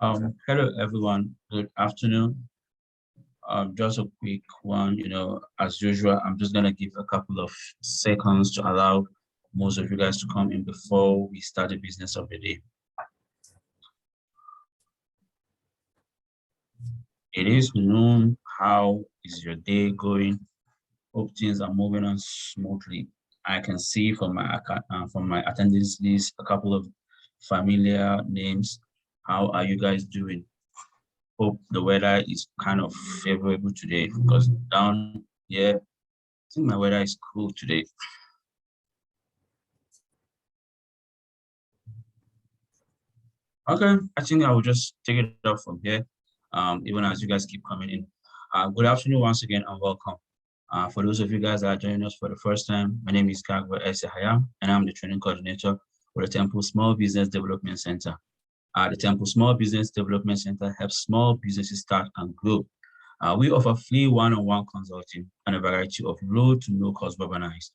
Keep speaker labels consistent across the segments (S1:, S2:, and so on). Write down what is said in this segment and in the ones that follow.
S1: Hello everyone. Good afternoon. Just a quick one, as usual, I'm just gonna give a couple of seconds to allow most of you guys to come in before we start the business of the day. It is noon. How is your day going? Hope things are moving on smoothly. I can see from my attendance list a couple of familiar names. How are you guys doing? Hope the weather is kind of favorable today because down here, I think my weather is cool today. Okay, I think I will just take it up from here, even as you guys keep coming in. Good afternoon once again and welcome. For those of you guys that are joining us for the first time, my name is Kagwe Esehaya, and I'm the training coordinator for the Temple Small Business Development Center. The Temple Small Business Development Center helps small businesses start and grow. We offer free one-on-one consulting and a variety of low to no cost webinars.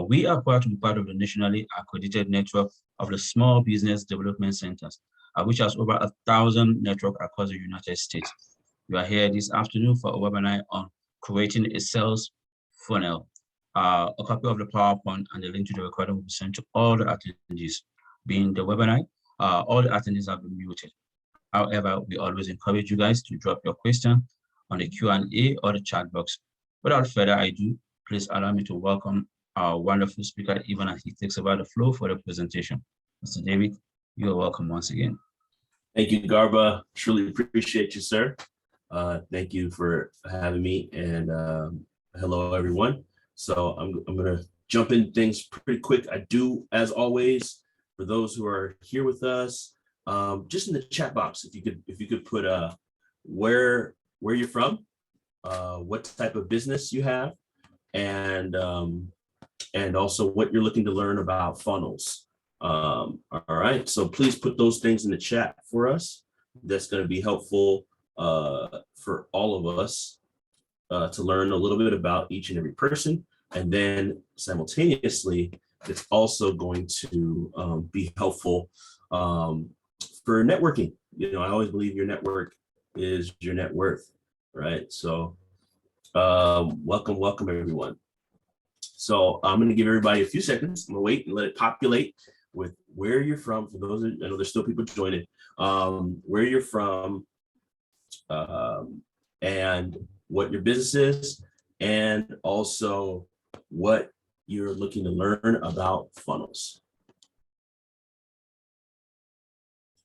S1: We are proud to be part of the nationally accredited network of the Small Business Development Centers, which has over 1,000 networks across the United States. We are here this afternoon for a webinar on creating a sales funnel. A copy of the PowerPoint and the link to the recording will be sent to all the attendees. Being the webinar, all the attendees have been muted. However, we always encourage you guys to drop your question on the Q&A or the chat box. Without further ado, please allow me to welcome our wonderful speaker, even as he takes over the floor for the presentation. Mr. David, you are welcome once again.
S2: Thank you, Garba. Truly appreciate you, sir. Thank you for having me, and hello, everyone. So I'm going to jump in things pretty quick. I do, as always, for those who are here with us, just in the chat box, if you could put where you're from, what type of business you have, and also what you're looking to learn about funnels. All right, so please put those things in the chat for us. That's going to be helpful for all of us to learn a little bit about each and every person. And then simultaneously, it's also going to be helpful for networking. I always believe your network is your net worth, right? So welcome everyone. So I'm going to give everybody a few seconds. I'm going to wait and let it populate with where you're from. For those, I know there's still people joining, where you're from, and what your business is, and also what you're looking to learn about funnels.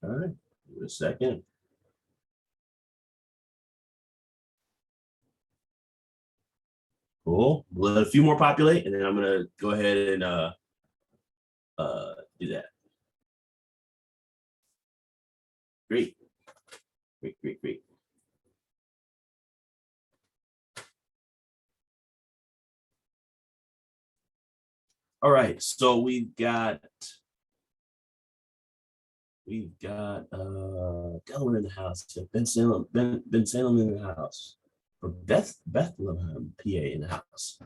S2: All right, give it a second. Cool. We'll let a few more populate, and then I'm gonna go ahead and do that. Great. All right, so we've got Delaware in the house, Ben Salem in the house, from Bethlehem, PA in the house.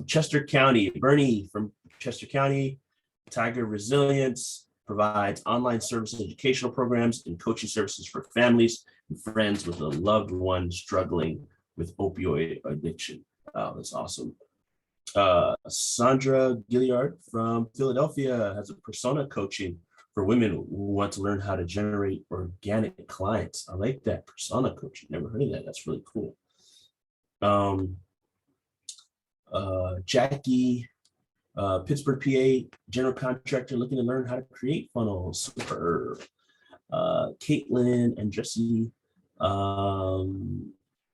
S2: Chester County, Bernie from Chester County. Tiger Resilience provides online service and educational programs and coaching services for families and friends with a loved one struggling with opioid addiction. Wow, that's awesome. Sandra Gilliard from Philadelphia has a persona coaching for women who want to learn how to generate organic clients. I like that, persona coaching. Never heard of that. That's really cool. Jackie, Pittsburgh, PA, general contractor looking to learn how to create funnels. Super. Caitlin and Jesse, the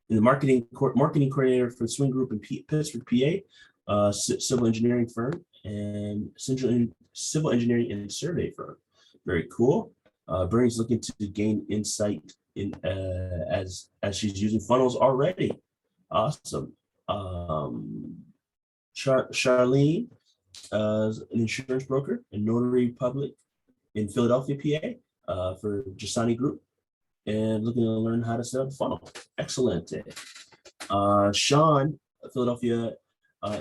S2: marketing coordinator for the Swing Group in Pittsburgh, PA, civil engineering firm, and civil engineering and survey firm. Very cool. Bernie's looking to gain insight in as she's using funnels already. Awesome. Charlene, an insurance broker and notary public in Philadelphia, PA, for Jasani Group, and looking to learn how to set up a funnel. Excellent. Sean, Philadelphia,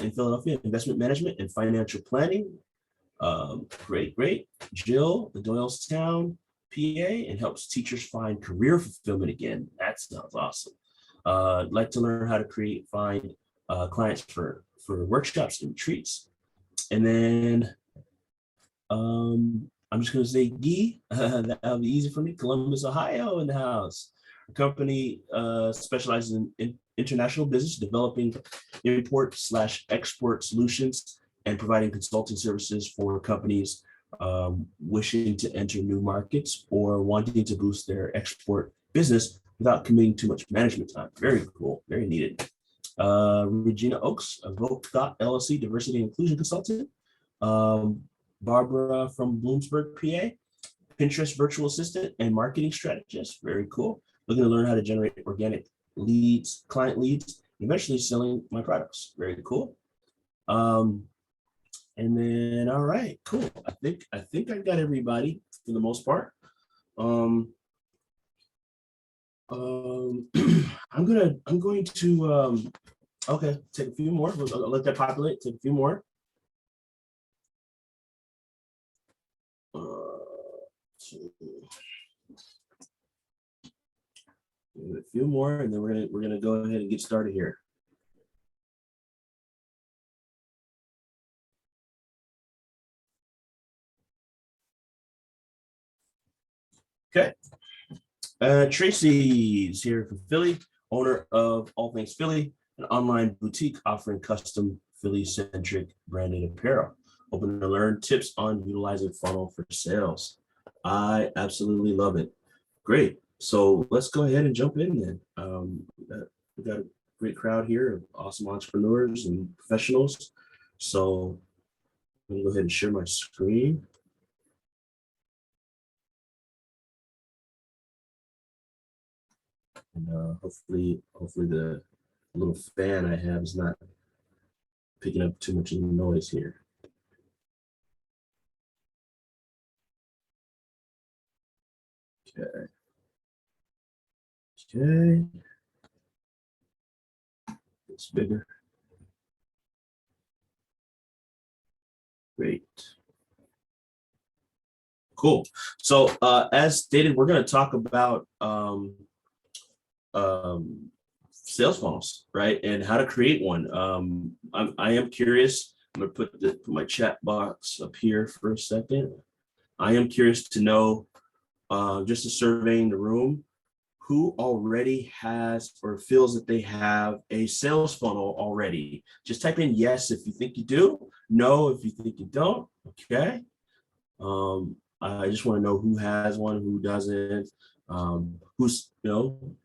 S2: in Philadelphia, investment management and financial planning. Great. Jill, the Doylestown, PA, and helps teachers find career fulfillment again. That sounds awesome. Like to learn how to find clients for workshops and retreats. And then I'm just going to say Guy. That'll be easy for me. Columbus, Ohio, in the house. The company specializes in international business, developing import/export solutions and providing consulting services for companies wishing to enter new markets or wanting to boost their export business without committing too much management time. Very cool, very needed. Regina Oaks, a Vote LLC, diversity and inclusion consultant. Barbara from Bloomsburg, PA, Pinterest virtual assistant and marketing strategist. Very cool. Looking to learn how to generate organic leads, client leads, eventually selling my products. Very cool. And then, all right, cool. I think I got everybody for the most part. I'm going to okay, take a few more. I'll let that populate. Take a few more. A few more, and then we're gonna go ahead and get started here. Okay. Tracy's here from Philly, owner of All Things Philly, an online boutique offering custom Philly-centric branded apparel. Open to learn tips on utilizing funnel for sales. I absolutely love it. Great. So let's go ahead and jump in then. We've got a great crowd here of awesome entrepreneurs and professionals. So I'm gonna go ahead and share my screen. And hopefully the little fan I have is not picking up too much of the noise here. Okay. Okay. It's bigger. Great. Cool. So as stated, we're going to talk about sales funnels, right? And how to create one. I am curious. I'm going to put my chat box up here for a second. I am curious to know, just a surveying the room, who already has or feels that they have a sales funnel already. Just type in yes if you think you do, no if you think you don't. Okay. I just want to know who has one, who doesn't, who's,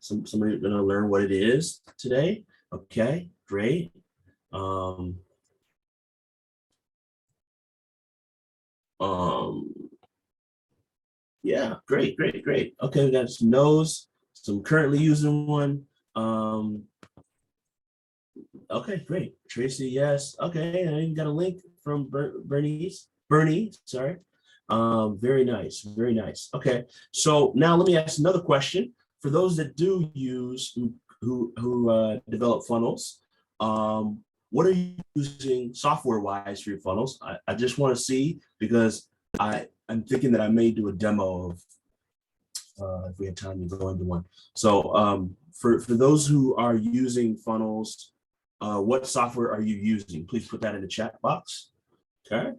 S2: somebody going to learn what it is today. Okay, great. Yeah, great. Okay, we got some no's, some currently using one. Okay, great. Tracy, yes. Okay, I even got a link from Bernie, sorry. Very nice. Okay, so now let me ask another question. For those that do use, who develop funnels, what are you using software-wise for your funnels? I just want to see, because I'm thinking that I may do a demo of, if we have time to go into one. So for those who are using funnels, what software are you using? Please put that in the chat box. Okay.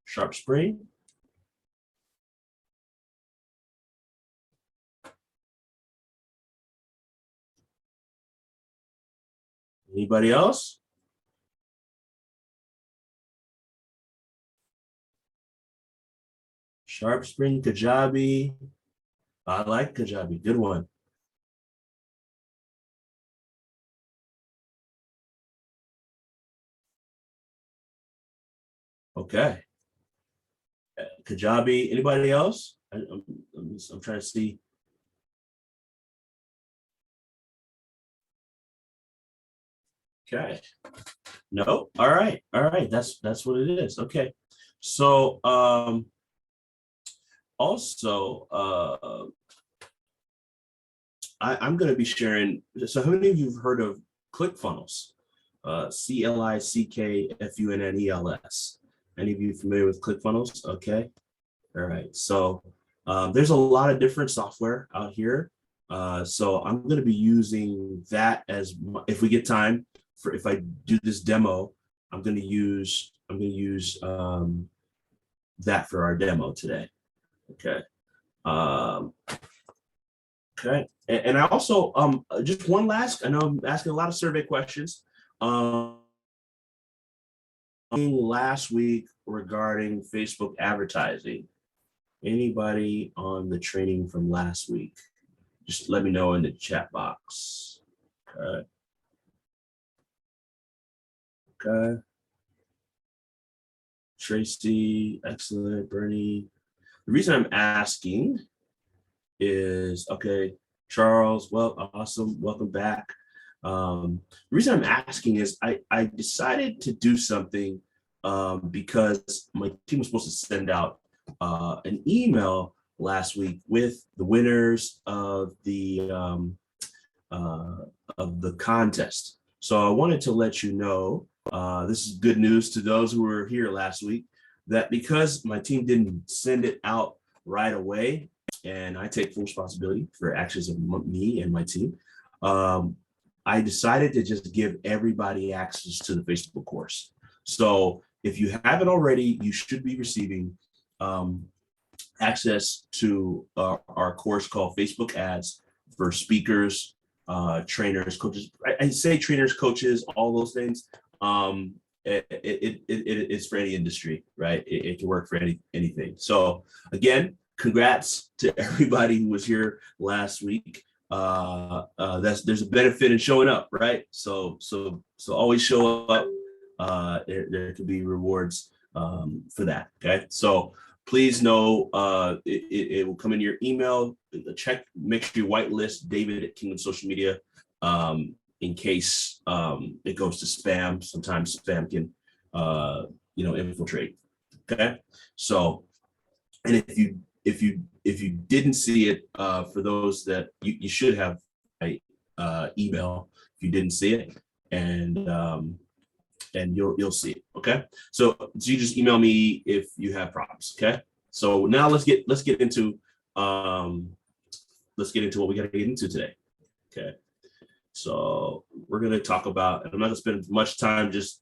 S2: Sharp Spring. Anybody else? Sharp Spring, Kajabi. I like Kajabi. Good one. Okay. Kajabi. Anybody else? I'm trying to see. Okay. No. All right. That's what it is. Okay. So also I'm going to be sharing. So how many of you have heard of ClickFunnels? ClickFunnels. Any of you familiar with ClickFunnels? Okay. All right. So There's a lot of different software out here. So I'm going to be using that as if we get time for, if I do this demo, I'm going to use that for our demo today. Okay. Okay. And I also, just one last, I know I'm asking a lot of survey questions. Last week regarding Facebook advertising. Anybody on the training from last week? Just let me know in the chat box. Okay. Okay. Tracy, excellent. Bernie. The reason I'm asking is, okay, Charles, well, awesome. Welcome back. The reason I'm asking is I decided to do something because my team was supposed to send out an email last week with the winners of the contest. So I wanted to let you know, this is good news to those who were here last week, that because my team didn't send it out right away, and I take full responsibility for actions of me and my team, I decided to just give everybody access to the Facebook course. So if you haven't already, you should be receiving access to our course called Facebook Ads for speakers, trainers, coaches. I say trainers, coaches, all those things. It's for any industry, right? It can work for anything. So again, congrats to everybody who was here last week. There's a benefit in showing up, right? So always show up. There could be rewards for that. Okay, so please know it will come in your email. Check, make sure you whitelist David at Kingdom Social Media in case it goes to spam. Sometimes spam can infiltrate. Okay, so, and if you didn't see it, for those that you should have a email if you didn't see it, and you'll see it. Okay, so you just email me if you have problems. Okay, so now let's get into what we got to get into today. Okay, so we're going to talk about, and I'm not going to spend much time just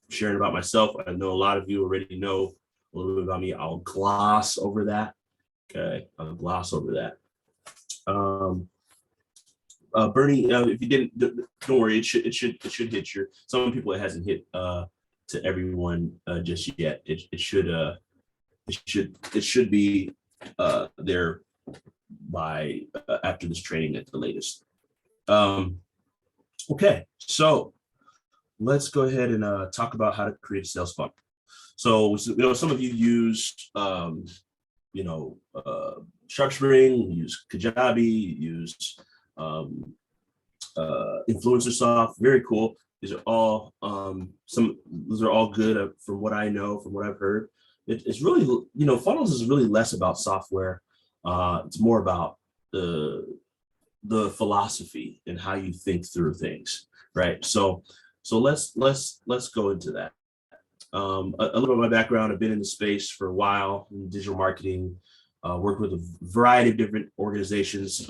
S2: sharing about myself. I know a lot of you already know a little bit about me. I'll gloss over that. Okay, I'll gloss over that. Bernie, if you didn't, don't worry. It should hit your. Some people it hasn't hit to everyone just yet. It should be there by after this training at the latest. Okay, so let's go ahead and talk about how to create a sales funnel. So some of you use SharpSpring, use Kajabi, use Influencersoft. Very cool. These are all those are all good from what I know, from what I've heard. It's really, funnels is really less about software. It's more about the philosophy and how you think through things, right? So let's go into that. A little bit of my background: I've been in the space for a while in digital marketing. Worked with a variety of different organizations,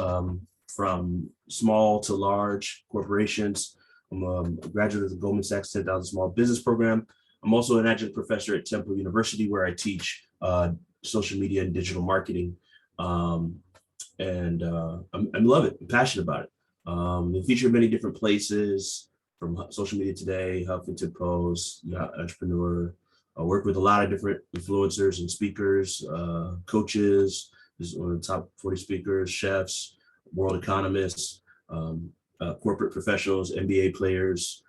S2: from small to large corporations. I'm a graduate of the Goldman Sachs 10,000 Small Business Program. I'm also an adjunct professor at Temple University, where I teach social media and digital marketing. I love it. I'm passionate about it. Been featured in many different places, from Social Media Today, Huffington Post, Entrepreneur. I work with a lot of different influencers and speakers, coaches. This is one of the top 40 speakers, chefs, world economists, corporate professionals, NBA players,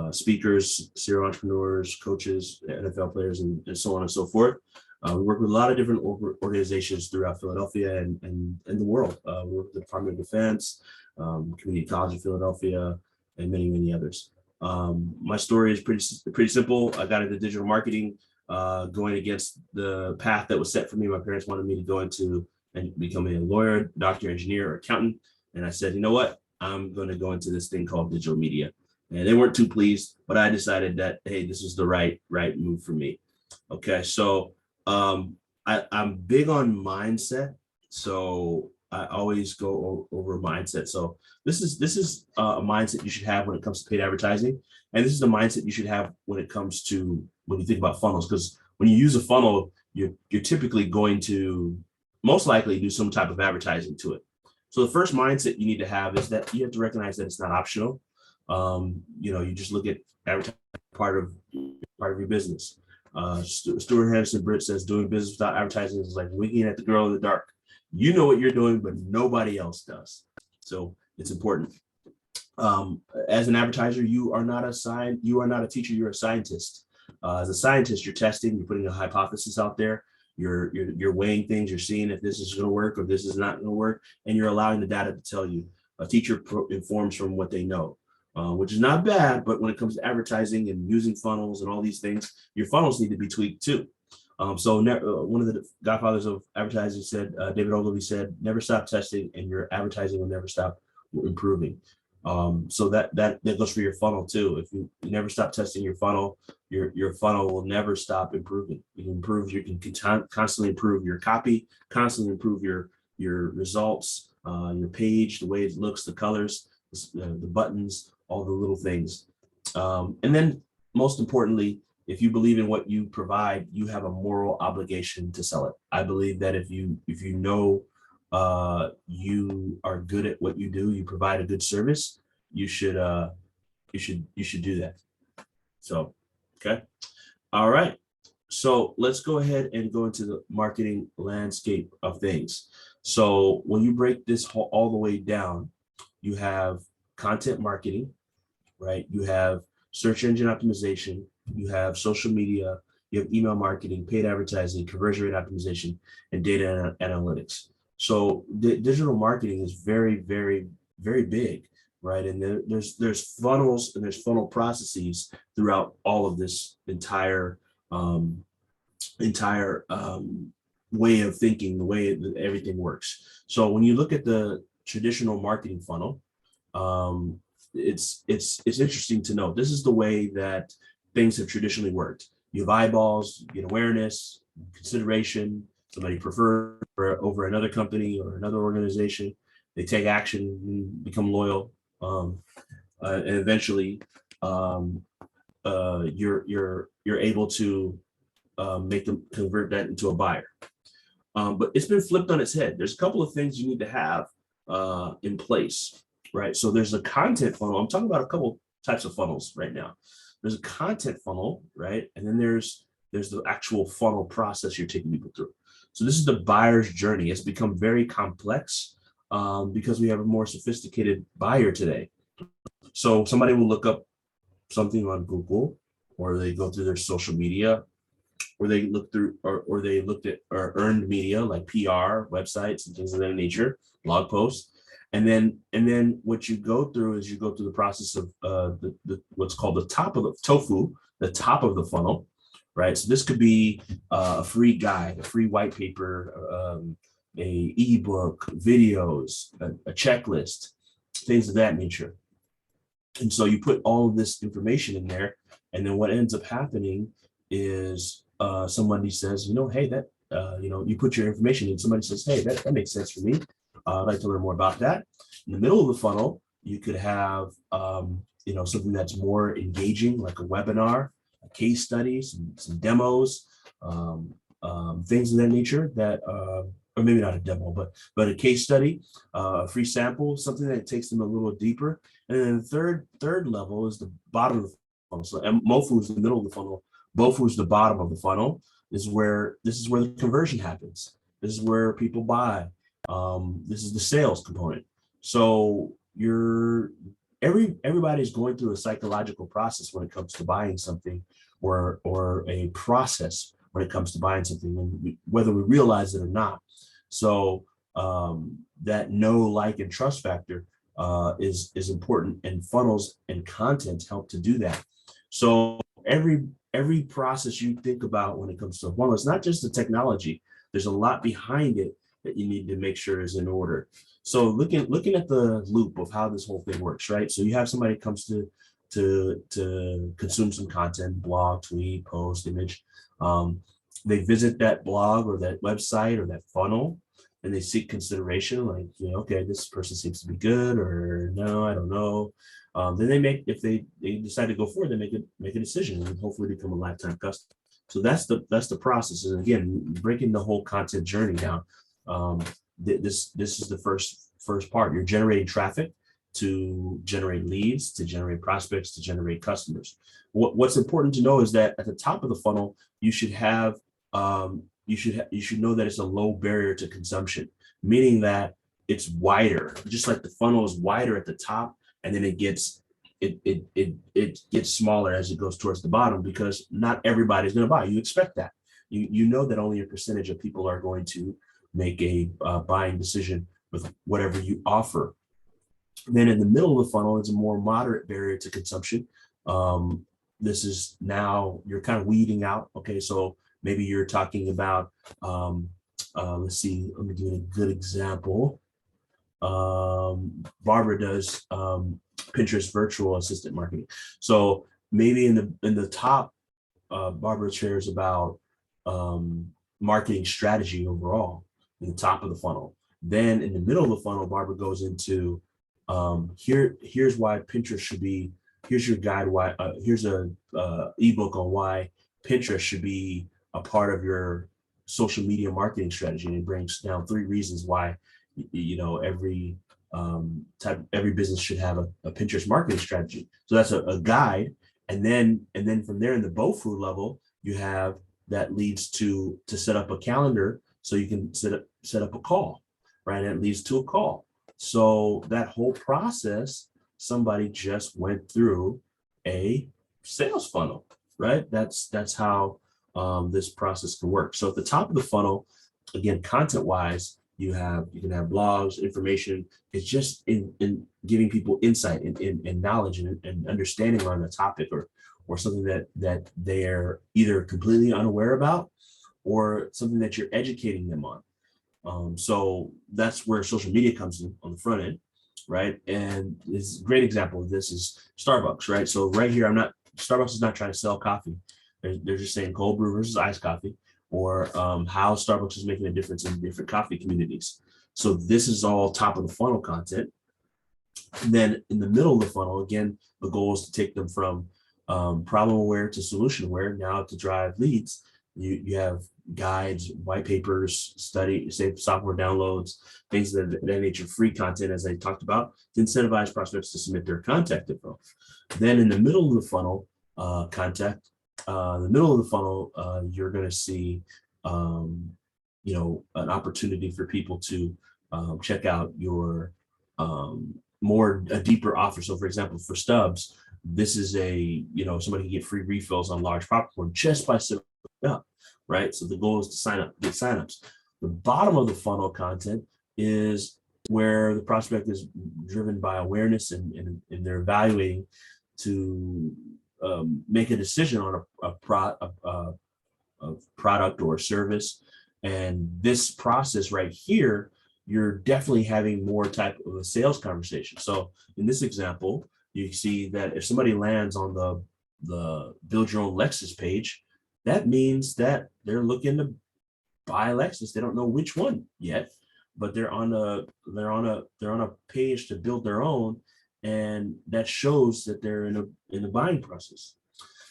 S2: speakers, serial entrepreneurs, coaches, NFL players, and so on and so forth. We work with a lot of different organizations throughout Philadelphia and the world. We work with the Department of Defense, Community College of Philadelphia, and many, many others. My story is pretty simple. I got into digital marketing, going against the path that was set for me. My parents wanted me to go into and become a lawyer, doctor, engineer, or accountant. And I said, you know what? I'm going to go into this thing called digital media. And they weren't too pleased, but I decided that, hey, this was the right move for me. Okay, so I'm big on mindset. So I always go over mindset. So this is a mindset you should have when it comes to paid advertising, and this is the mindset you should have when it comes to when you think about funnels. Because when you use a funnel, you're typically going to most likely do some type of advertising to it. So the first mindset you need to have is that you have to recognize that it's not optional. You just look at advertising part of your business. Stuart Henderson Britt says doing business without advertising is like winking at the girl in the dark. You know what you're doing, but nobody else does. So it's important. As an advertiser, you are not a teacher, you're a scientist. As a scientist, you're testing, you're putting a hypothesis out there, you're weighing things, you're seeing if this is going to work or this is not going to work, and you're allowing the data to tell you. A teacher informs from what they know. Which is not bad, but when it comes to advertising and using funnels and all these things, your funnels need to be tweaked too. One of the godfathers of advertising said, David Ogilvy said, never stop testing and your advertising will never stop improving. So that goes for your funnel too. If you never stop testing your funnel will never stop improving. You can constantly improve your copy, constantly improve your results, your page, the way it looks, the colors, the buttons, all the little things. And then most importantly, if you believe in what you provide, you have a moral obligation to sell it. I believe that if you know you are good at what you do, you provide a good service, you should do that. So, okay. All right. So let's go ahead and go into the marketing landscape of things. So when you break this all the way down, you have content marketing, right? You have search engine optimization, you have social media, you have email marketing, paid advertising, conversion rate optimization, and data analytics. So digital marketing is very, very, very big, right? And there's funnels and there's funnel processes throughout all of this entire way of thinking, the way that everything works. So when you look at the traditional marketing funnel, it's interesting to know this is the way that things have traditionally worked. You have eyeballs, you get awareness, consideration, somebody prefer over another company or another organization. They take action, become loyal, and eventually you're able to make them convert that into a buyer. But it's been flipped on its head. There's a couple of things you need to have in place, right? So there's a content funnel. I'm talking about a couple types of funnels right now. There's a content funnel, right? And then there's the actual funnel process you're taking people through. So this is the buyer's journey. It's become very complex because we have a more sophisticated buyer today. So somebody will look up something on Google, or they go through their social media, or they look through, or they looked at earned media like PR, websites, and things of that nature, blog posts. And then what you go through is you go through the process of the what's called the top of the tofu, the top of the funnel, right? So this could be a free guide, a free white paper, a ebook, videos, a checklist, things of that nature. And so you put all of this information in there, and then what ends up happening is somebody says, hey, that you put your information in. Somebody says, hey, that makes sense for me. I'd like to learn more about that. In the middle of the funnel, you could have something that's more engaging, like a webinar, a case study, some demos, things of that nature that, or maybe not a demo, but a case study, a free sample, something that takes them a little deeper. And then the third level is the bottom of the funnel. So MOFU is the middle of the funnel. BOFU is the bottom of the funnel. This is where the conversion happens. This is where people buy. This is the sales component. So everybody's going through a psychological process when it comes to buying something, or a process when it comes to buying something, and whether we realize it or not. So that know, like, and trust factor is important, and funnels and content help to do that. So every process you think about when it comes to a funnel, it's not just the technology. There's a lot behind it that you need to make sure is in order. So looking at the loop of how this whole thing works, right? So you have somebody comes to consume some content, blog, tweet, post, image. They visit that blog or that website or that funnel. and they seek consideration, like, okay, this person seems to be good, or no, I don't know. Then if they decide to go forward, they make a decision and hopefully become a lifetime customer. So that's the process. And again, breaking the whole content journey down. This is the first part. You're generating traffic to generate leads, to generate prospects, to generate customers. What's important to know is that at the top of the funnel, you should have you should know that it's a low barrier to consumption, meaning that it's wider, just like the funnel is wider at the top, and then it gets smaller as it goes towards the bottom, because not everybody's going to buy. You expect that. You know that only a percentage of people are going to make a buying decision with whatever you offer. Then in the middle of the funnel is a more moderate barrier to consumption. This is now you're kind of weeding out. Okay, so maybe you're talking about, let's see, let me give you a good example. Barbara does Pinterest virtual assistant marketing. So maybe in the top, Barbara shares about marketing strategy overall in the top of the funnel. Then in the middle of the funnel, Barbara goes into here's why Pinterest should be. Here's your guide. Why here's a ebook on why Pinterest should be a part of your social media marketing strategy, and it brings down 3 reasons why every business should have a Pinterest marketing strategy. So that's a guide, and then from there in the BOFU level, you have that leads to set up a calendar so you can set up a call, right? And it leads to a call. So that whole process, somebody just went through a sales funnel, right? That's how this process can work. So at the top of the funnel, again, content-wise, you can have blogs, information. It's just in giving people insight and knowledge and understanding on a topic or something that they're either completely unaware about or something that you're educating them on. So that's where social media comes in on the front end, right? And this a great example of this is Starbucks, right? So right here, Starbucks is not trying to sell coffee. They're just saying cold brew versus iced coffee, or how Starbucks is making a difference in different coffee communities. So this is all top of the funnel content. And then in the middle of the funnel, again, the goal is to take them from problem aware to solution aware. Now to drive leads, you have guides, white papers, safe software downloads, things of that nature, free content, as I talked about, to incentivize prospects to submit their contact info. Then in the middle of the funnel, you're going to see, an opportunity for people to check out your a deeper offer. So for example, for Stubbs, this is somebody can get free refills on large popcorn just by setting up, right? So the goal is to get signups. The bottom of the funnel content is where the prospect is driven by awareness and they're evaluating to make a decision on a product or a service. And this process right here, you're definitely having more type of a sales conversation. So in this example, you see that if somebody lands on the build your own Lexus page, that means that they're looking to buy a Lexus. They don't know which one yet, but they're on a page to build their own, and that shows that they're in a buying process.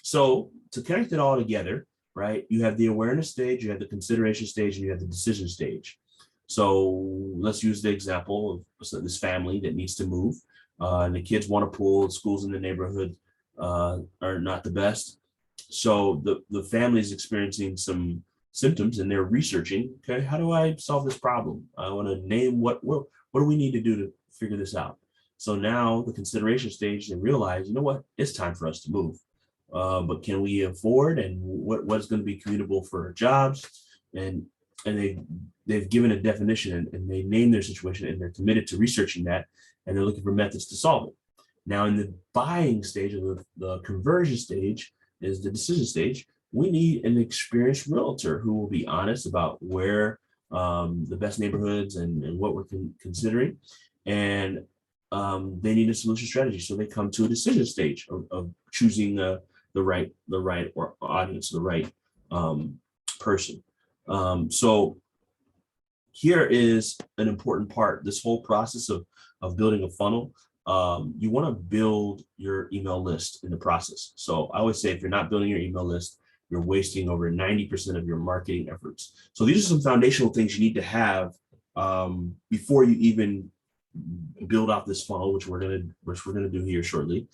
S2: So to connect it all together, right, you have the awareness stage, you have the consideration stage, and you have the decision stage. So let's use the example of this family that needs to move, and the kids want a pool. Schools in the neighborhood are not the best. So the family is experiencing some symptoms, and they're researching, okay, how do I solve this problem? I want to name what do we need to do to figure this out? So now the consideration stage, they realize, you know what, it's time for us to move. But can we afford, and what's going to be commutable for our jobs? And they've given a definition and they name their situation, and they're committed to researching that, and they're looking for methods to solve it. Now in the buying stage, or the conversion stage, is the decision stage. We need an experienced realtor who will be honest about where the best neighborhoods and what we're considering, and they need a solution strategy. So they come to a decision stage of choosing the right audience, the right person. So here is an important part. This whole process of building a funnel, you want to build your email list in the process. So I always say, if you're not building your email list, you're wasting over 90% of your marketing efforts. So these are some foundational things you need to have before you even build out this funnel, which we're gonna do here shortly.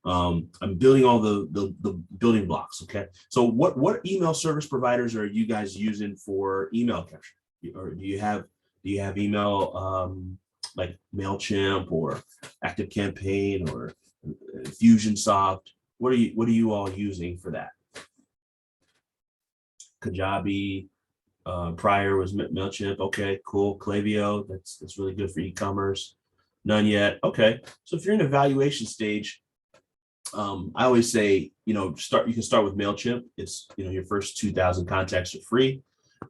S2: I'm building all the building blocks. Okay, so what email service providers are you guys using for email capture? Or do you have email like MailChimp or ActiveCampaign or Infusionsoft? What are you all using for that? Kajabi, prior was MailChimp. Okay, cool. Klaviyo, that's really good for e-commerce. None yet. Okay, so if you're in evaluation stage, I always say, you can start with MailChimp. It's, your first 2,000 contacts are free.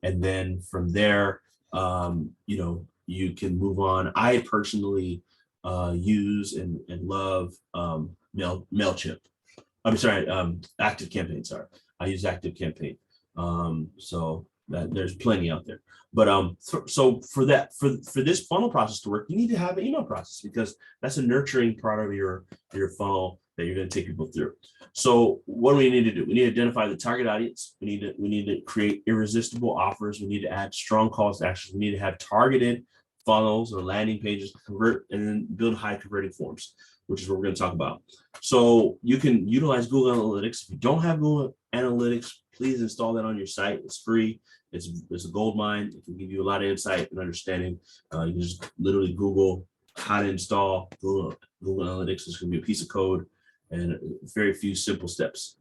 S2: And then from there, you can move on. I personally use and love MailChimp. I'm sorry, ActiveCampaign. Sorry, I use ActiveCampaign. So that there's plenty out there. But so for this funnel process to work, you need to have an email process, because that's a nurturing part of your funnel that you're going to take people through. So what do we need to do? We need to identify the target audience. We need to create irresistible offers. We need to add strong calls to action. We need to have targeted funnels or landing pages to convert, and then build high converting forms, which is what we're going to talk about. So you can utilize Google Analytics. If you don't have Google Analytics, please install that on your site. It's free. It's a gold mine. It can give you a lot of insight and understanding. You can just literally Google how to install Google Analytics. It's going to be a piece of code and very few simple steps.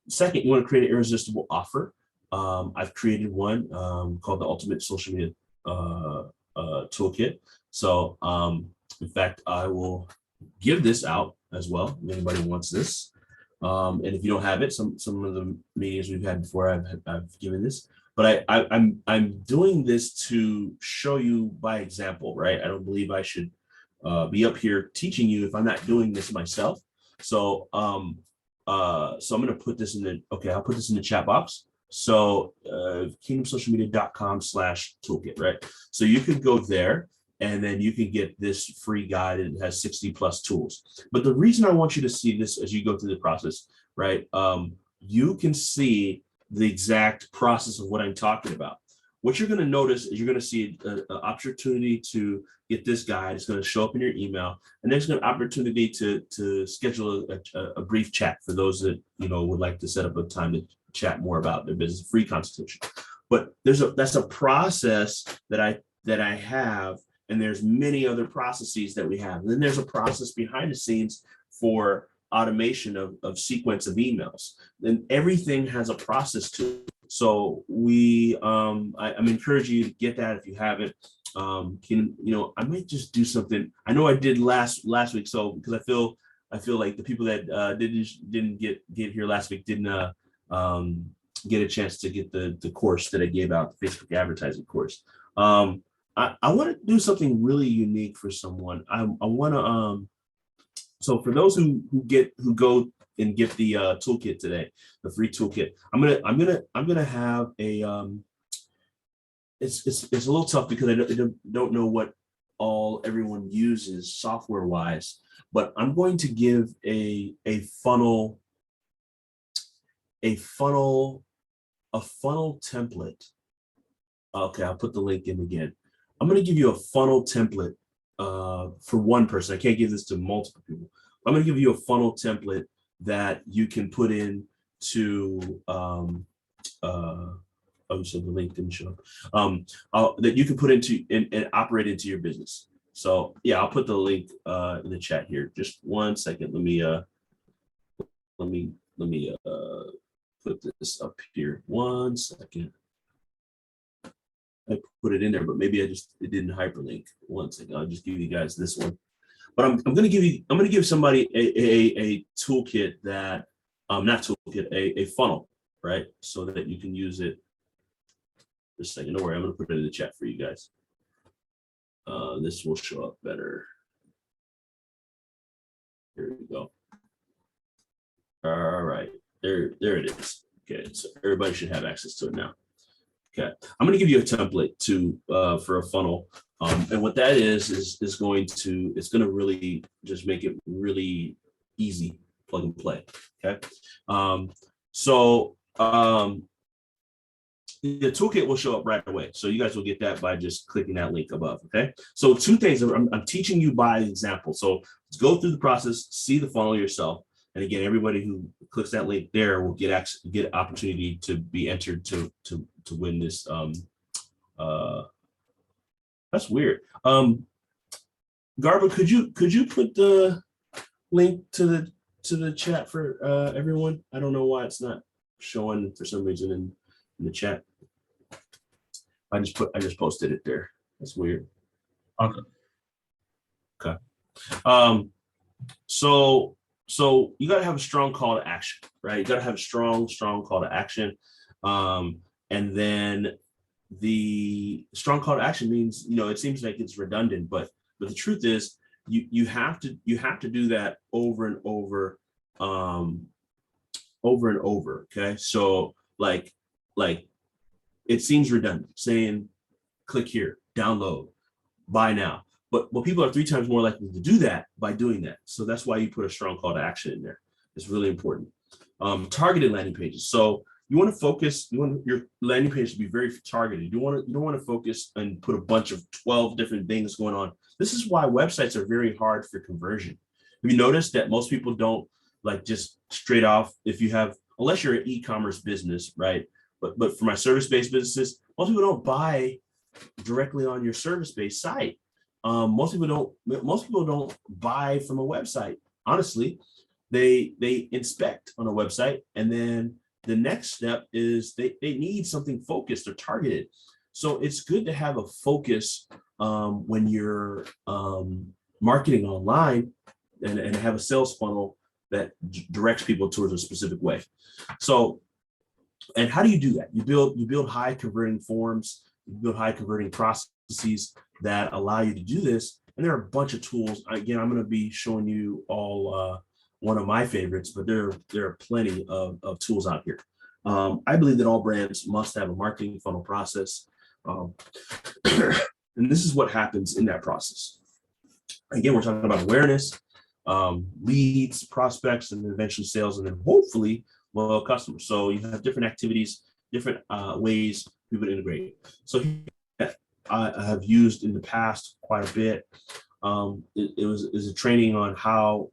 S2: Second, you want to create an irresistible offer. I've created one called the Ultimate Social Media Toolkit. So in fact, I will give this out as well if anybody wants this. And if you don't have it, some of the meetings we've had before, I've given this. But I'm doing this to show you by example, right? I don't believe I should be up here teaching you if I'm not doing this myself. So so I'm going to put this in I'll put this in the chat box. So kingdomsocialmedia.com/toolkit, right? So you could go there, and then you can get this free guide. It has 60 plus tools. But the reason I want you to see this as you go through the process, right? You can see the exact process of what I'm talking about. What you're going to notice is you're going to see an opportunity to get this guide. It's going to show up in your email, and there's an opportunity to schedule a brief chat for those that would like to set up a time to chat more about their business, free consultation. But that's a process that I have, and there's many other processes that we have. And then there's a process behind the scenes for automation of sequence of emails. And everything has a process to it. So I'm encouraging you to get that if you haven't. I might just do something. I know I did last week, so because I feel like the people that didn't get here last week didn't get a chance to get the course that I gave out, the Facebook advertising course. I want to do something really unique for someone. I want to so for those who go and get the toolkit today, the free toolkit, I'm gonna have a it's a little tough because I don't know what everyone uses software wise, but I'm going to give a funnel template. Okay, I'll put the link in again. I'm going to give you a funnel template for one person. I can't give this to multiple people. I'm going to give you a funnel template that you can put in to so the link didn't show up. That you can put into and operate into your business. So yeah, I'll put the link in the chat here. Just 1 second. Let me put this up here. 1 second. I put it in there, but maybe it didn't hyperlink. 1 second. I'll just give you guys this one. But I'm going to give somebody a toolkit that not toolkit, a funnel, right? So that you can use it. Just a second, don't worry, I'm going to put it in the chat for you guys. This will show up better. Here we go. All right, there it is. Okay, so everybody should have access to it now. Okay, I'm going to give you a template to for a funnel, and what that is going to really just make it really easy, plug and play. Okay, so the toolkit will show up right away, so you guys will get that by just clicking that link above. Okay, so two things I'm teaching you by example. So let's go through the process, see the funnel yourself. And again, everybody who clicks that link there will get opportunity to be entered to win this. That's weird. Garba, could you put the link to the chat for everyone? I don't know why it's not showing for some reason in the chat. I just posted it there. That's weird. Okay. So you got to have a strong call to action, right? You got to have a strong call to action. And then the strong call to action means, it seems like it's redundant, but the truth is you have to do that over and over, over and over. Okay. So like it seems redundant saying, click here, download, buy now. But people are 3 times more likely to do that by doing that. So that's why you put a strong call to action in there. It's really important. Targeted landing pages. So you want to focus, you want your landing page to be very targeted. You don't want to focus and put a bunch of 12 different things going on. This is why websites are very hard for conversion. Have you noticed that most people don't like just straight off, unless you're an e-commerce business, right? But for my service-based businesses, most people don't buy directly on your service-based site. Most people don't buy from a website. Honestly, they inspect on a website, and then the next step is they need something focused or targeted. So it's good to have a focus when you're marketing online and have a sales funnel that directs people towards a specific way. So, and how do you do that? You build high converting forms, you build high converting processes that allow you to do this. And there are a bunch of tools. Again, I'm going to be showing you all one of my favorites, but there are plenty of tools out here. I believe that all brands must have a marketing funnel process. And this is what happens in that process. Again, we're talking about awareness, leads, prospects, and then eventually sales, and then hopefully loyal customers. So you have different activities, different ways people integrate. So I have used in the past quite a bit. It was a training on how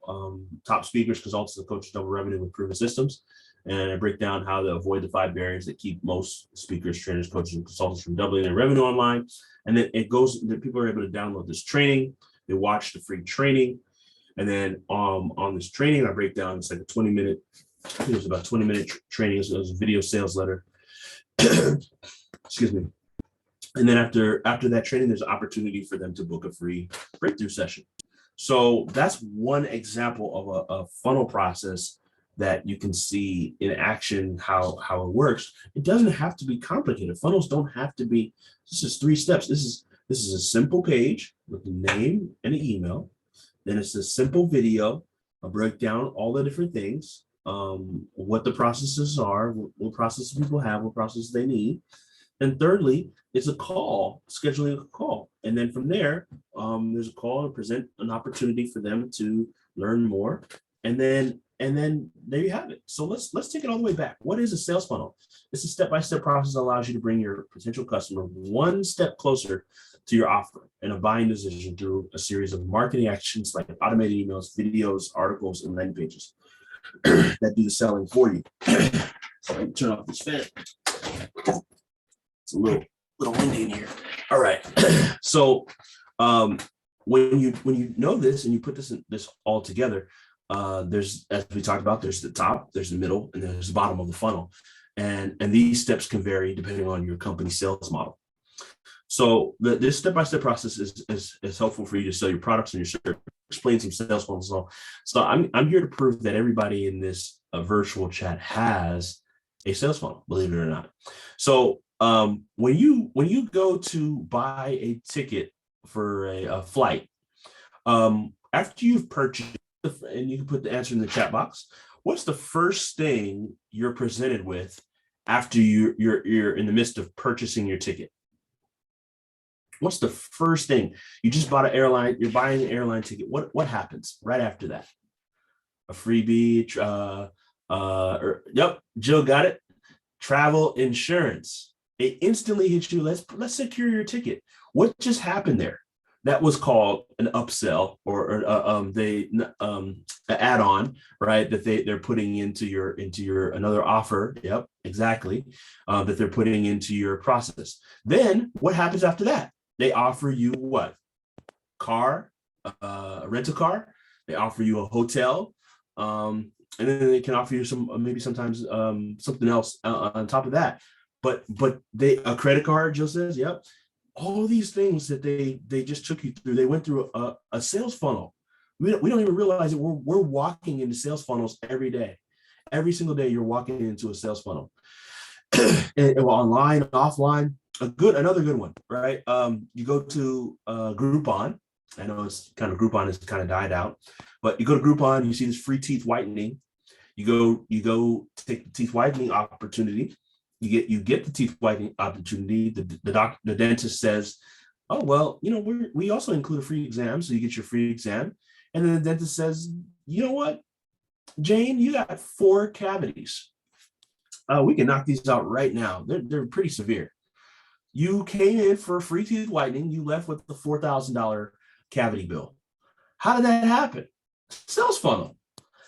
S2: top speakers, consultants, and coaches double revenue with proven systems. And I break down how to avoid the 5 barriers that keep most speakers, trainers, coaches, and consultants from doubling their revenue online. And then people are able to download this training. They watch the free training. And then on this training, I break down, it's like a 20-minute, I think it was about 20-minute training. So it was a video sales letter. Excuse me. And then after that training, there's an opportunity for them to book a free breakthrough session. So that's one example of a funnel process that you can see in action, how it works. It doesn't have to be complicated. Funnels don't have to be, this is 3 steps. This is a simple page with a name and an email. Then it's a simple video. I'll break down all the different things, what the processes are, what processes people have, what processes they need. And thirdly, it's a call, scheduling a call. And then from there, there's a call to present an opportunity for them to learn more. And then there you have it. So let's take it all the way back. What is a sales funnel? It's a step-by-step process that allows you to bring your potential customer one step closer to your offer and a buying decision through a series of marketing actions like automated emails, videos, articles, and landing pages that do the selling for you. So let me turn off this fan. It's a little windy in here. All right. So when you know this and you put this all together, there's, as we talked about, there's the top, there's the middle, and there's the bottom of the funnel. And these steps can vary depending on your company sales model. So this step-by-step process is helpful for you to sell your products and your service. Explain some sales funnels. So I'm here to prove that everybody in this virtual chat has a sales funnel, believe it or not. So when you go to buy a ticket for a flight, after you've purchased, and you can put the answer in the chat box, what's the first thing you're presented with after you're in the midst of purchasing your ticket? What's the first thing? You just bought an airline, you're buying an airline ticket. What happens right after that? A freebie, yep, Jill got it. Travel insurance. It instantly hits you. Let's secure your ticket. What just happened there? That was called an upsell or an add-on, right? That they're putting into your another offer. Yep, exactly. That they're putting into your process. Then what happens after that? They offer you what? Car, rent a car. They offer you a hotel, and then they can offer you maybe sometimes something else on top of that. But a credit card, Jill says, yep. All these things that they just took you through, they went through a sales funnel. We don't even realize that we're walking into sales funnels every day. Every single day you're walking into a sales funnel. And online, offline. Another good one, right? You go to Groupon. I know Groupon has kind of died out, but you go to Groupon, you see this free teeth whitening. You go take the teeth whitening opportunity. You get the teeth whitening opportunity. The dentist says, oh, well, we also include a free exam. So you get your free exam. And then the dentist says, you know what, Jane, you got 4 cavities. We can knock these out right now. They're pretty severe. You came in for a free teeth whitening. You left with the $4,000 cavity bill. How did that happen? Sales funnel.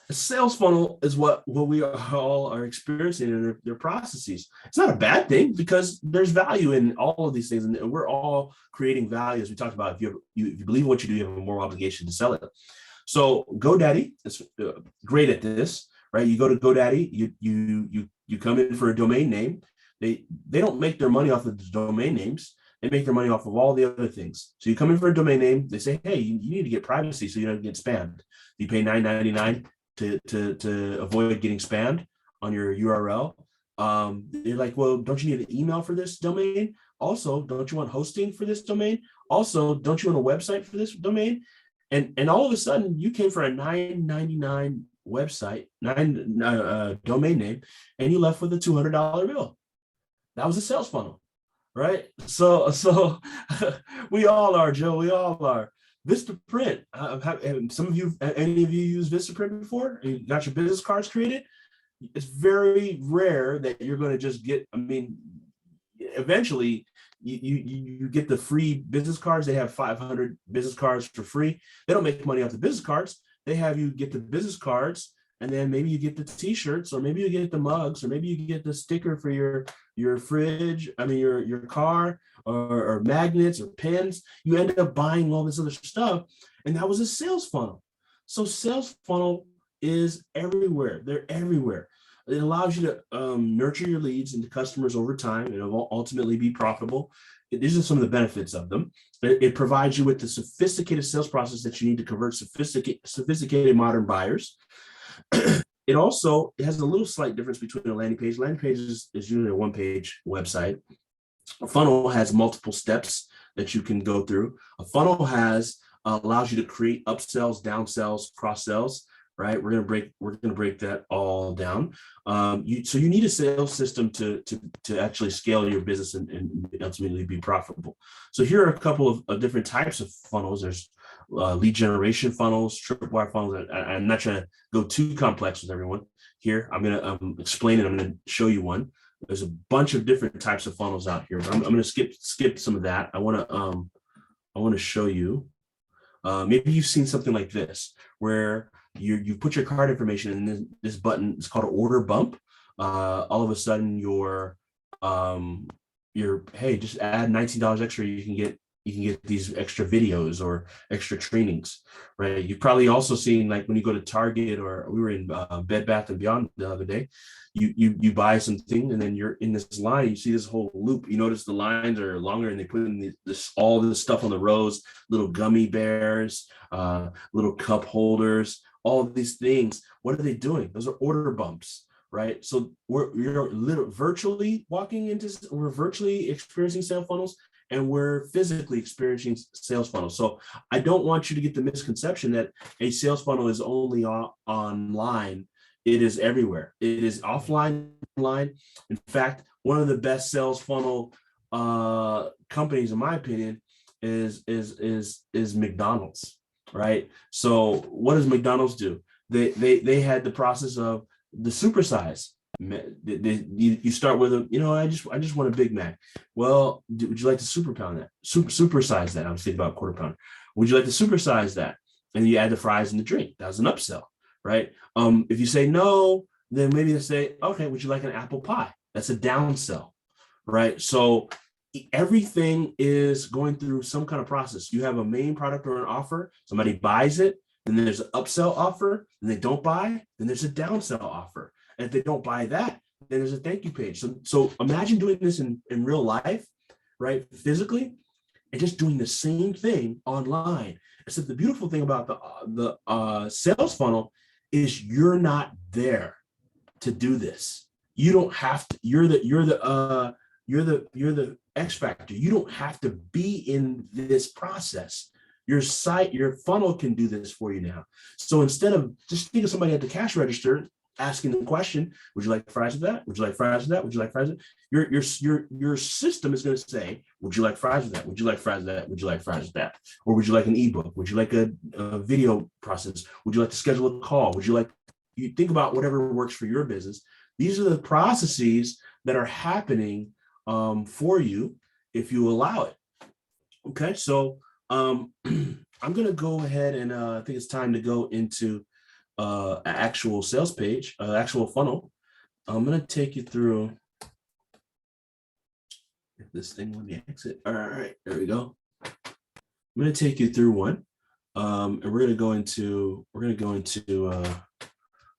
S2: A sales funnel is what we all are experiencing in their processes. It's not a bad thing because there's value in all of these things, and we're all creating value, as we talked about. If you believe in what you do, you have a moral obligation to sell it. So GoDaddy is great at this, right? You go to GoDaddy, you come in for a domain name. They don't make their money off of the domain names. They make their money off of all the other things. So you come in for a domain name. They say, hey, you need to get privacy so you don't get spammed. You pay $9.99 to avoid getting spammed on your URL. They're like, well, don't you need an email for this domain? Also, don't you want hosting for this domain? Also, don't you want a website for this domain? And all of a sudden, you came for a $9.99 website, domain name, and you left with a $200 bill. That was a sales funnel, right? So we all are, Joe. We all are. Vistaprint. Any of you used Vistaprint before? You got your business cards created? It's very rare that you're going to just get. I mean, eventually you get the free business cards. They have 500 business cards for free. They don't make money off the business cards. They have you get the business cards, and then maybe you get the T-shirts, or maybe you get the mugs, or maybe you get the sticker for your fridge. I mean, your car. Or magnets or pens. You end up buying all this other stuff, and that was a sales funnel. So sales funnel is everywhere. They're everywhere. It allows you to nurture your leads into customers over time, and it will ultimately be profitable. These are some of the benefits of them. It provides you with the sophisticated sales process that you need to convert sophisticated modern buyers. It has a little slight difference between a landing page. Landing page is usually a one-page website. A funnel has multiple steps that you can go through. A funnel allows you to create upsells, downsells, cross sells. Right? We're gonna break that all down. So you need a sales system to actually scale your business and ultimately be profitable. So here are a couple of different types of funnels. There's lead generation funnels, tripwire funnels. I'm not trying to go too complex with everyone here. I'm gonna explain it. I'm gonna show you one. There's a bunch of different types of funnels out here, but I'm going to skip some of that. I want to show you. Maybe you've seen something like this, where you put your card information in this button. It's called an order bump. All of a sudden, hey, just add $19 extra. You can get these extra videos or extra trainings, right? You've probably also seen, like when you go to Target, or we were in Bed Bath & Beyond the other day, you buy something and then you're in this line, you see this whole loop. You notice the lines are longer, and they put in all this stuff on the rows, little gummy bears, little cup holders, all of these things. What are they doing? Those are order bumps, right? So we're virtually experiencing sales funnels, and we're physically experiencing sales funnels. So I don't want you to get the misconception that a sales funnel is only online. It is everywhere. It is offline, online. In fact, one of the best sales funnel companies, in my opinion, is McDonald's, right? So what does McDonald's do? They had the process of the supersize. You start with a, I just want a Big Mac. Well, would you like to super pound that? Supersize that. I was thinking about quarter pounder. Would you like to supersize that? And you add the fries and the drink. That was an upsell, right? If you say no, then maybe they say, okay, would you like an apple pie? That's a downsell, right? So everything is going through some kind of process. You have a main product or an offer, somebody buys it, then there's an upsell offer, and they don't buy, then there's a downsell offer. And if they don't buy that, then there's a thank you page. So imagine doing this in real life, right? Physically, and just doing the same thing online. Except the beautiful thing about the sales funnel is you're not there to do this. You don't have to. You're the X factor. You don't have to be in this process. Your funnel can do this for you now. So instead of just think of somebody at the cash register asking the question, would you like fries with that? Would you like fries with that? Would you like fries with that? Your system is going to say, would you like fries with that? Would you like fries with that? Would you like fries with that? Or would you like an ebook? Would you like a video process? Would you like to schedule a call? You think about whatever works for your business. These are the processes that are happening for you if you allow it. Okay, so I'm going to go ahead and I think it's time to go into an actual sales page, actual funnel. I'm going to take you through. If this thing let me exit. All right, there we go. I'm going to take you through one, and we're going to go into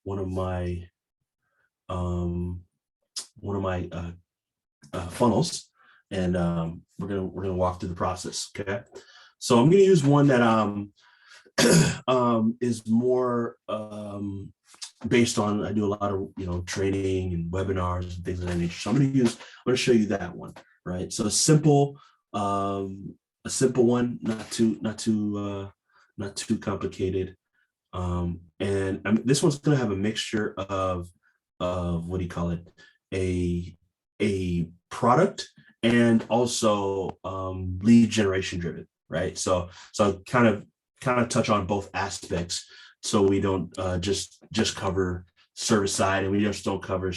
S2: one of my funnels, and we're gonna walk through the process. Okay, so I'm gonna use one that is more based on, I do a lot of training and webinars and things of that nature. So I'm gonna show you that one, right? So a simple one, not too complicated. And this one's gonna have a mixture of what do you call it? A product and also lead generation driven, right? So kind of touch on both aspects, so we don't just cover service side, and we just don't cover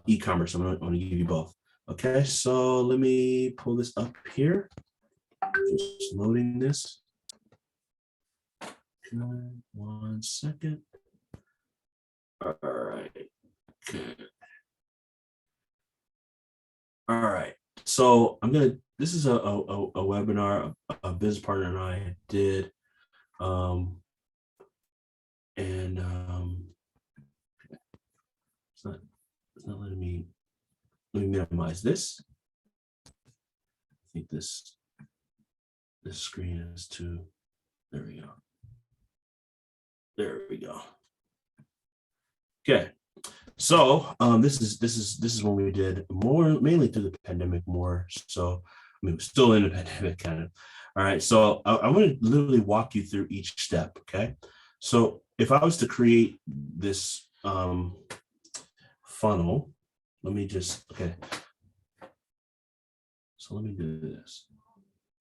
S2: e-commerce. I'm going to give you both. Okay, so let me pull this up here. Just loading this. Okay, 1 second. All right. Okay. All right. So this is a webinar a business partner and I did. And it's not letting me, let me minimize this. I think this screen is too, there we go. There we go. Okay. So this is when we did more, mainly through the pandemic more. So I mean, we're still in the pandemic kind of. All right. So I want to literally walk you through each step. Okay. So if I was to create this funnel, let me just, okay. So let me do this.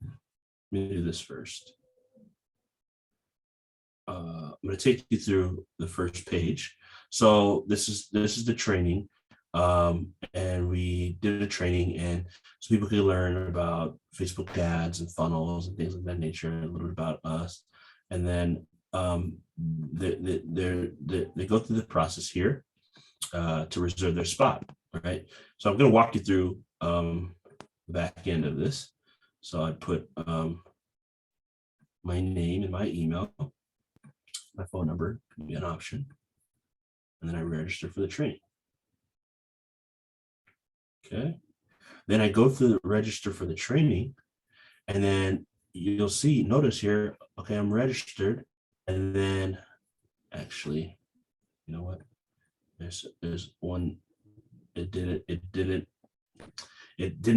S2: Let me do this first. I'm going to take you through the first page. So this is the training, and we did a training, and so people could learn about Facebook ads and funnels and things of that nature, and a little bit about us, and then they go through the process here to reserve their spot. All right. So I'm going to walk you through the back end of this. So I put my name and my email. My phone number can be an option. And then I register for the training. Okay. Then I go through the register for the training, and then you'll see, notice here, okay, I'm registered. And then actually, you know what? There's one, it didn't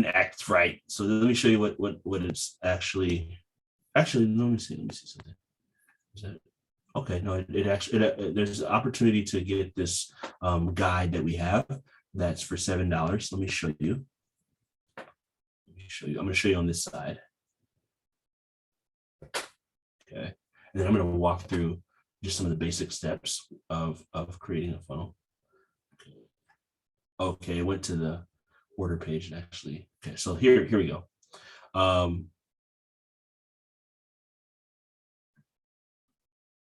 S2: act right. So let me show you what it's actually, let me see something. Is that, Okay, no, it actually, there's an opportunity to get this guide that we have that's for $7. Let me show you. I'm going to show you on this side. Okay, and then I'm going to walk through just some of the basic steps of creating a funnel. Okay, I went to the order page actually. Okay, so here we go.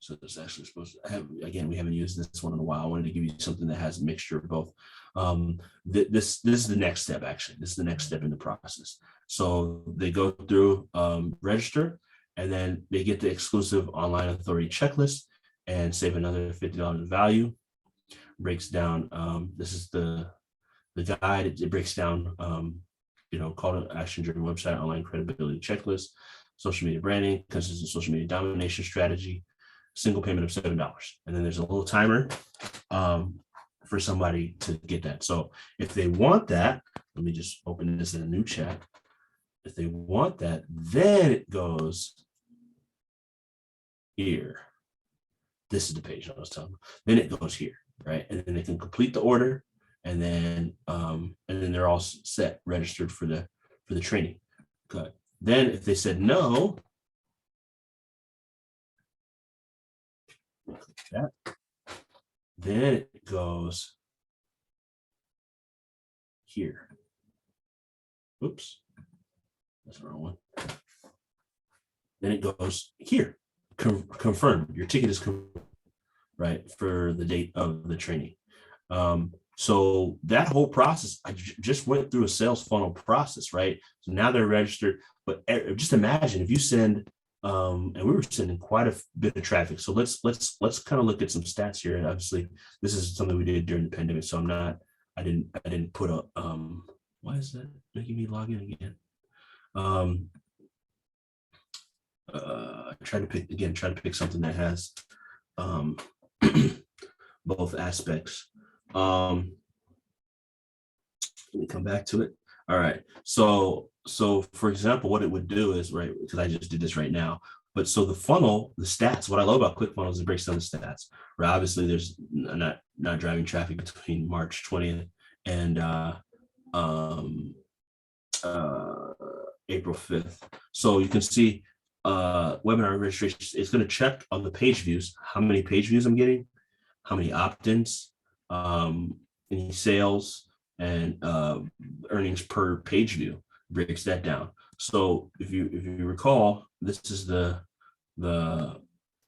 S2: So it's actually supposed to have, again, we haven't used this one in a while. I wanted to give you something that has a mixture of both. This is the next step, actually. This is the next step in the process. So they go through register, and then they get the exclusive online authority checklist and save another $50 in value. Breaks down, this is the guide. It breaks down, call to action driven website, online credibility checklist, social media branding, consistent social media domination strategy, single payment of $7. And then there's a little timer for somebody to get that. So if they want that, let me just open this in a new chat. If they want that, then it goes here. This is the page I was telling them. Then it goes here, right? And then they can complete the order, and then they're all set, registered for the training. Good. Then if they said no, that, then it goes here. Oops, that's the wrong one. Then it goes here. Confirm your ticket is confirmed, right, for the date of the training. So that whole process, I just went through a sales funnel process, right? So now they're registered, but just imagine if you send, and we were sending quite a bit of traffic. So let's kind of look at some stats here. And obviously, this is something we did during the pandemic. So I didn't put a, why is that making me log in again? Try to pick something that has both aspects. Let me come back to it. All right. So for example, what it would do is, right, because I just did this right now, but so the funnel, the stats, what I love about ClickFunnels is it breaks down the stats, right? Obviously there's not driving traffic between March 20th and April 5th. So you can see webinar registration, it's going to check on the page views, how many page views I'm getting, how many opt-ins, any sales, and earnings per page view. Breaks that down. So if you recall, this is the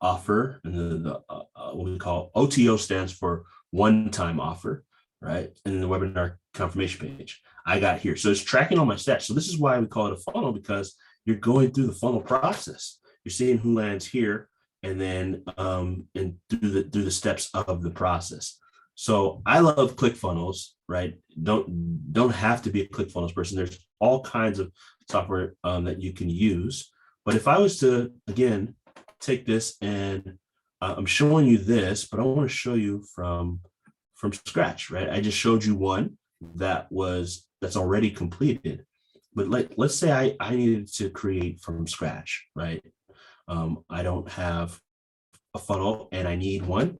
S2: offer, and the what we call OTO stands for one-time offer, right? And then the webinar confirmation page I got here. So it's tracking all my stats. So this is why we call it a funnel, because you're going through the funnel process. You're seeing who lands here, and then and through the steps of the process. So I love ClickFunnels, right? Don't have to be a ClickFunnels person. There's all kinds of software that you can use. But if I was to, again, take this and I'm showing you this, but I want to show you from scratch, right? I just showed you one that's already completed. But let's say I needed to create from scratch, right? I don't have a funnel and I need one.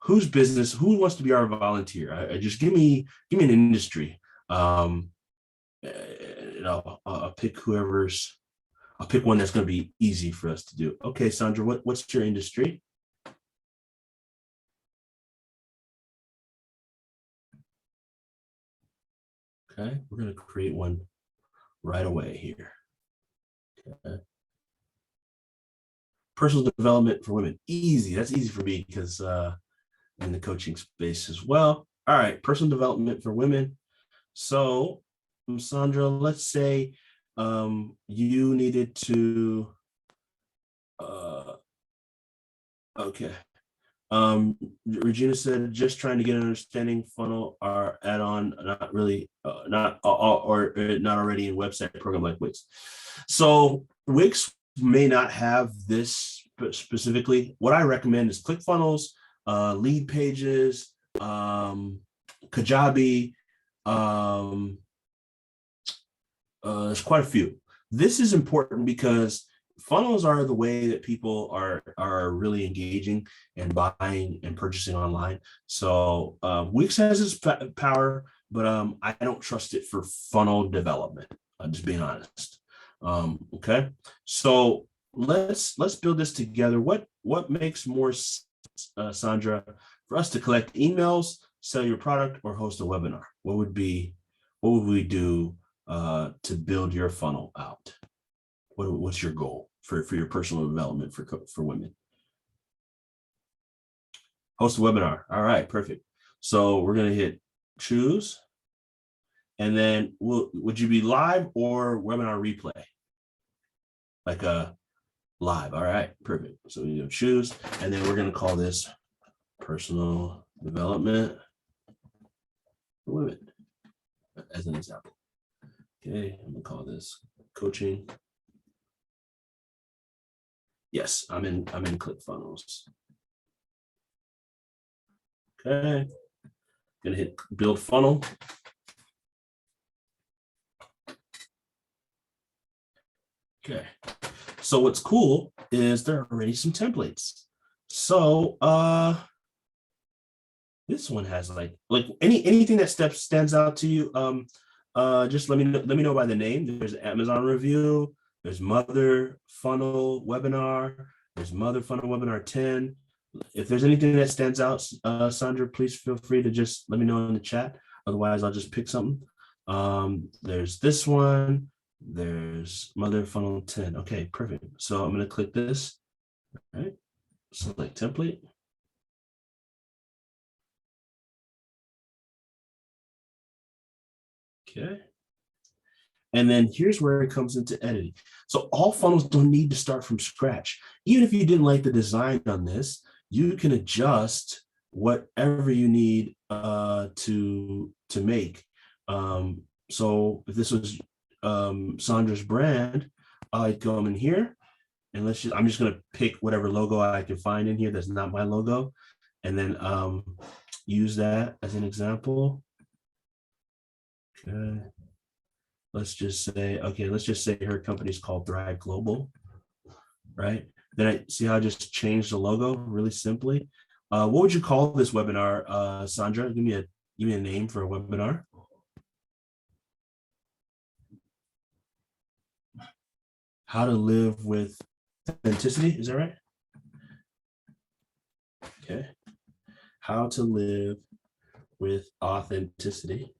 S2: Who wants to be our volunteer? Just give me an industry. I'll pick I'll pick one that's going to be easy for us to do. Okay, Sandra, what's your industry? Okay, we're going to create one right away here. Okay. Personal development for women. Easy. That's easy for me because in the coaching space as well. All right, personal development for women. So, Sandra, let's say you needed to, okay. Regina said, just trying to get an understanding funnel or add-on, not really, not already in website program like Wix. So Wix may not have this specifically. What I recommend is ClickFunnels, Lead Pages, Kajabi. There's quite a few. This is important because funnels are the way that people are really engaging and buying and purchasing online. So Wix has its power, but I don't trust it for funnel development. I'm just being honest. Okay, so let's build this together. What makes more Sandra, for us to collect emails, sell your product, or host a webinar? What would we do to build your funnel out? What's your goal for your personal development for women? Host a webinar. All right, perfect. So we're gonna hit choose, and then would you be live or webinar replay? Like a live. All right, perfect. So we go choose, and then we're gonna call this personal development for women as an example. Okay, I'm gonna call this coaching. Yes, I'm in ClickFunnels. Okay, gonna hit build funnel. Okay, so what's cool is there are already some templates. So this one has like anything that stands out to you. Just let me know by the name. There's Amazon review, there's Mother Funnel webinar, there's Mother Funnel webinar 10. If there's anything that stands out, Sandra, please feel free to just let me know in the chat. Otherwise, I'll just pick something. There's this one. There's Mother Funnel 10. Okay, perfect. So I'm going to click this. All right. Select template. Okay. And then here's where it comes into editing. So all funnels don't need to start from scratch. Even if you didn't like the design on this, you can adjust whatever you need to make. So if this was Sandra's brand, I'd come in here and I'm just gonna pick whatever logo I can find in here that's not my logo, and then use that as an example. Okay. Let's just say her company's called Thrive Global, right? Then I see how I just changed the logo really simply. What would you call this webinar, Sandra? Give me a name for a webinar. How to live with authenticity, is that right? Okay. How to live with authenticity.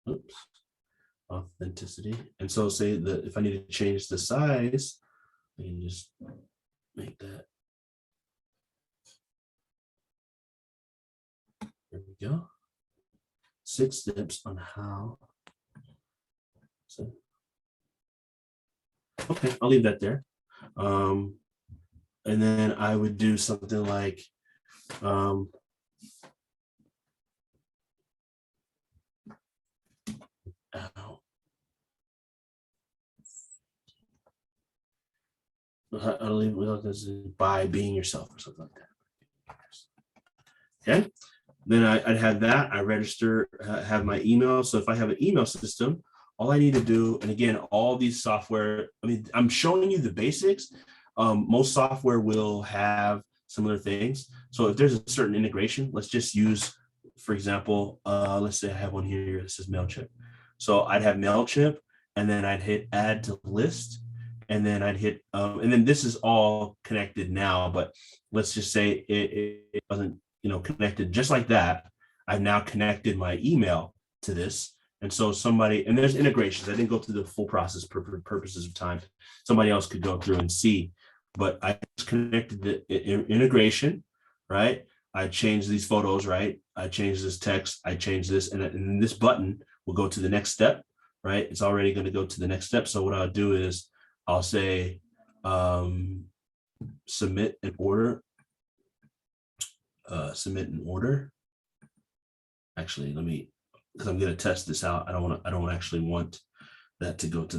S2: Oops. Authenticity. And so say that if I need to change the size, I can just make that. There we go. 6 steps on how. So, okay, I'll leave that there. And then I would do something like I'll leave without this by being yourself or something like that. Okay. Then I'd have that. I register, have my email. So if I have an email system, all I need to do, and again, all these software, I mean, I'm showing you the basics. Most software will have similar things. So if there's a certain integration, let's just use, for example, let's say I have one here. This is MailChimp. So I'd have MailChimp, and then I'd hit add to list, and then I'd hit, and then this is all connected now, but let's just say it wasn't, connected just like that. I've now connected my email to this. And so and there's integrations. I didn't go through the full process for purposes of time. Somebody else could go through and see, but I just connected the integration, right? I changed these photos, right? I changed this text, I changed this, and this button will go to the next step, right? It's already going to go to the next step. So what I'll do is I'll say, submit an order. Submit an order. Actually, because I'm going to test this out. I don't actually want that to go to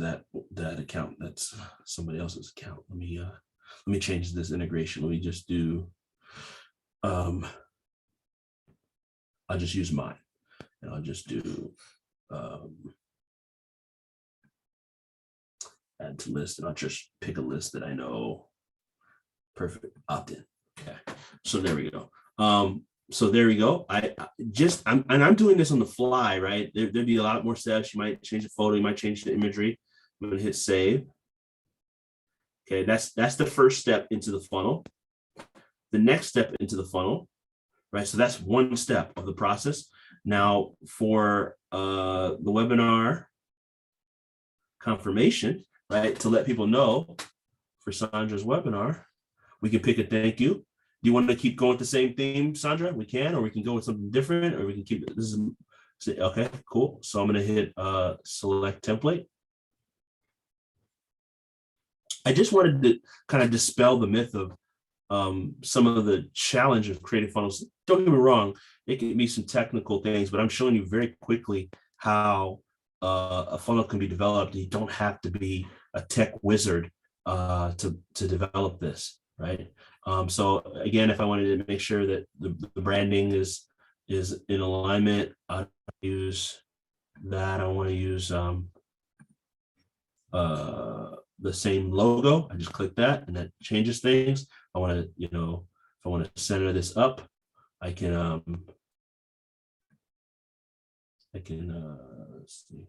S2: that account. That's somebody else's account. Let me change this integration. Let me just do, I'll just use mine, and I'll just do, Add to list, and I'll just pick a list that I know. Perfect, opt-in. Okay, so there we go. So there we go. I'm doing this on the fly, right? There'd be a lot more steps. You might change the photo, you might change the imagery. I'm gonna hit save. Okay, that's the first step into the funnel. The next step into the funnel, right? So that's one step of the process. Now for the webinar confirmation, right? To let people know for Sandra's webinar, we can pick a thank you. Do you want to keep going with the same theme, Sandra? We can, or we can go with something different, or we can keep this is okay, cool. So I'm gonna hit select template. I just wanted to kind of dispel the myth of some of the challenge of creating funnels. Don't get me wrong, it can be some technical things, but I'm showing you very quickly how a funnel can be developed. You don't have to be a tech wizard to develop this, right? So again, if I wanted to make sure that the branding is in alignment, I use that. I want to use the same logo. I just click that and that changes things. I want to, if I want to center this up, I can let's see.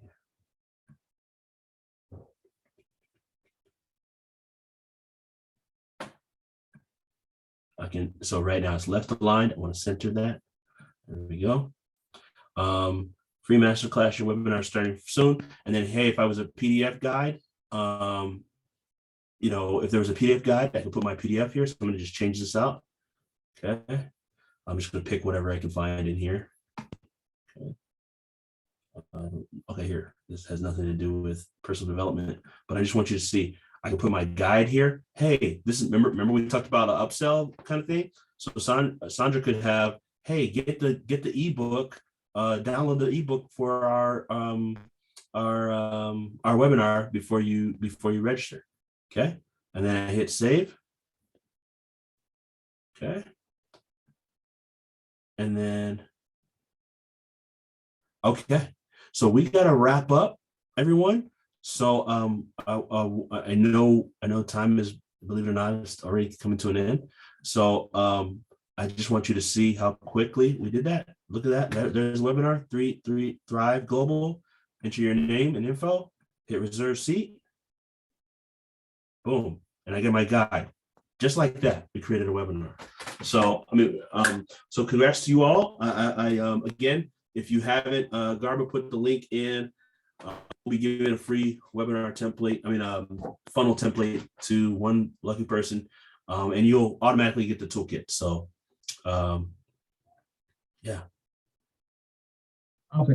S2: So right now it's left aligned. I want to center that. There we go. Free masterclass, your webinar starting soon. And then, hey, if I was a PDF guide, if there was a PDF guide, I can put my PDF here. So I'm going to just change this out. Okay. I'm just going to pick whatever I can find in here. Okay. Okay, here. This has nothing to do with personal development, but I just want you to see. I can put my guide here. Hey, this is remember we talked about an upsell kind of thing. So Sandra could have, hey, get the ebook, download the ebook for our webinar before you register. Okay, and then I hit save. Okay, and then okay, so we got to wrap up, everyone. So I know time is, believe it or not, it's already coming to an end. So I just want you to see how quickly we did that. Look at that. There's webinar 3 Thrive Global. Enter your name and info. Hit reserve seat. Boom, and I get my guide. Just like that, we created a webinar. So so congrats to you all. I again, if you haven't, Garba put the link in. We'll be giving a free webinar template, funnel template to one lucky person, and you'll automatically get the toolkit. So, yeah.
S1: Okay,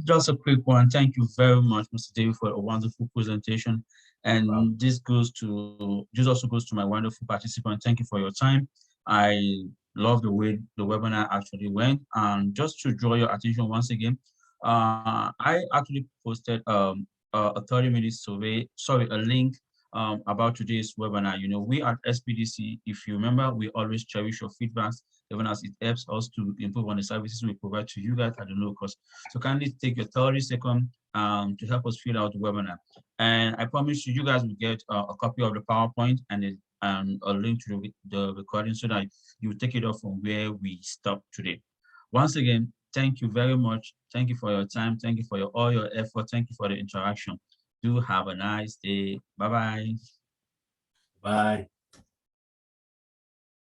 S1: just a quick one. Thank you very much, Mr. David, for a wonderful presentation. And wow. This also goes to my wonderful participant. Thank you for your time. I love the way the webinar actually went. And just to draw your attention once again, I actually posted a 30-minute survey, a link about today's webinar. We at SPDC, if you remember, we always cherish your feedback, even as it helps us to improve on the services we provide to you guys at the low cost. So kindly take your 30 seconds to help us fill out the webinar. And I promise you guys will get a copy of the PowerPoint and a link to the recording so that you take it off from where we stopped today. Once again, thank you very much. Thank you for your time. Thank you for all your effort. Thank you for the interaction. Do have a nice day. Bye-bye.
S2: Bye.